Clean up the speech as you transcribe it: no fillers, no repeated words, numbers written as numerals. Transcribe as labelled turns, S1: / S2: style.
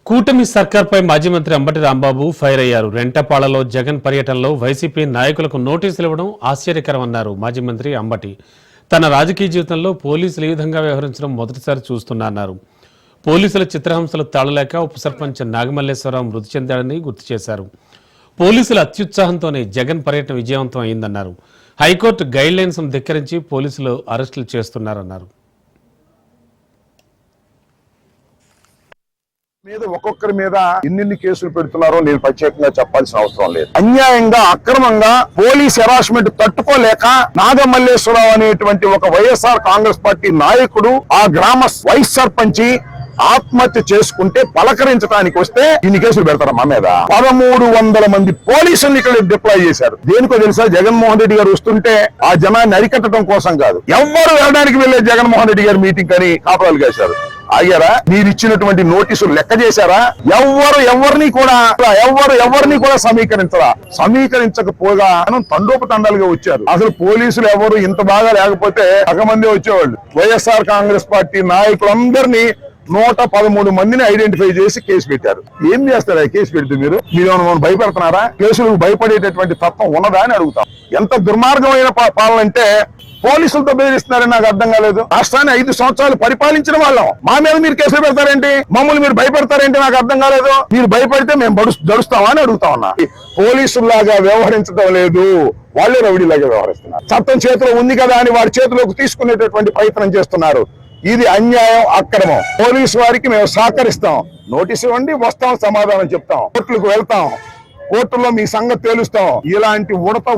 S1: కూటమి సర్కార్పై మాజీ మంత్రి అంబటి రాంబాబు ఫైర్ అయ్యారు. రెంటపాళ్లలో జగన్ పర్యటనలో వైసీపీ నాయకులకు నోటీసులు ఇవ్వడం ఆశ్చర్యకరమన్నారు మాజీ మంత్రి అంబటి. తన రాజకీయ జీవితంలో పోలీసులు ఈ విధంగా వ్యవహరించడం మొదటిసారి చూస్తున్నారన్నారు. పోలీసుల చిత్రహింసలు తాళలేక ఉప సర్పంచ్ నాగమల్లేశ్వరరావు మృతి చెందాడని గుర్తు చేశారు. పోలీసుల అత్యుత్సాహంతోనే జగన్ పర్యటన విజయవంతం అయిందన్నారు. హైకోర్టు గైడ్ లైన్స్ ధిక్కరించి పోలీసులు అరెస్టులు చేస్తున్నారన్నారు.
S2: మీద ఒక్కొక్కరి మీద ఎన్ని కేసులు పెడుతున్నారో నేను ప్రత్యేకంగా చెప్పాల్సిన అవసరం లేదు. అన్యాయంగా అక్రమంగా పోలీస్ హెరాస్మెంట్ తట్టుకోలేక నాగమల్లేశ్వరరావు అనేటువంటి ఒక వైఎస్ఆర్ కాంగ్రెస్ పార్టీ నాయకుడు ఆ గ్రామ వైస్ సర్పంచి ఆత్మహత్య చేసుకుంటే పలకరించడానికి వస్తే ఇన్ని కేసులు పెడతారు మా మీద. 1300 మంది పోలీసుల్ని ఇక్కడ డిప్లాయ్ చేశారు. దేనికో తెలుసా? జగన్మోహన్ రెడ్డి గారు వస్తుంటే ఆ జనాన్ని అరికట్టడం కోసం కాదు, ఎవ్వరు వెళ్ళడానికి వెళ్లే జగన్మోహన్ రెడ్డి గారి మీటింగ్ అని కాపురాలు కాశారు. ఆగారా? మీరు ఇచ్చినటువంటి నోటీసులు లెక్క చేశారా? ఎవరిని కూడా సమీకరించకపోగా తండోపతండాలుగా వచ్చారు. అసలు పోలీసులు ఎవరు ఇంత బాగా లేకపోతే సగమంది వచ్చేవాళ్ళు. వైఎస్ఆర్ కాంగ్రెస్ పార్టీ నాయకులందరినీ 113 మందిని ఐడెంటిఫై చేసి కేసు పెట్టారు. ఏం చేస్తారా కేసు పెడితే? మీరు భయపెడుతున్నారా? కేసులకు భయపడేటటువంటి తత్వం ఉన్నదా అని అడుగుతాం. ఎంత దుర్మార్గమైన పాలన అంటే పోలీసులతో బెదిరిస్తున్నారని నాకు అర్థం కాలేదు. రాష్ట్రాన్ని 5 సంవత్సరాలు పరిపాలించిన వాళ్ళం, మా మీద మీరు కేసులు పెడతారేంటి? మమ్మల్ని మీరు భయపెడతారేంటి? నాకు అర్థం కాలేదు. మీరు భయపడితే మేము దడుస్తామా అని అడుగుతా ఉన్నా. పోలీసుల్లాగా వ్యవహరించడం లేదు, వాళ్ళే రౌడీలాగా వ్యవహరిస్తున్నారు. చట్టం చేతిలో ఉంది కదా అని వారి చేతిలోకి తీసుకునేటటువంటి ప్రయత్నం చేస్తున్నారు. ఇది అన్యాయం, అక్రమం. పోలీసు వారికి మేము సహకరిస్తాం. నోటీసు ఇవ్వండి, వస్తాం, సమాధానం చెప్తాం, కోర్టులకు వెళ్తాం, కోర్టులో మీ సంగతి తేలుస్తాం. ఇలాంటి ఉడత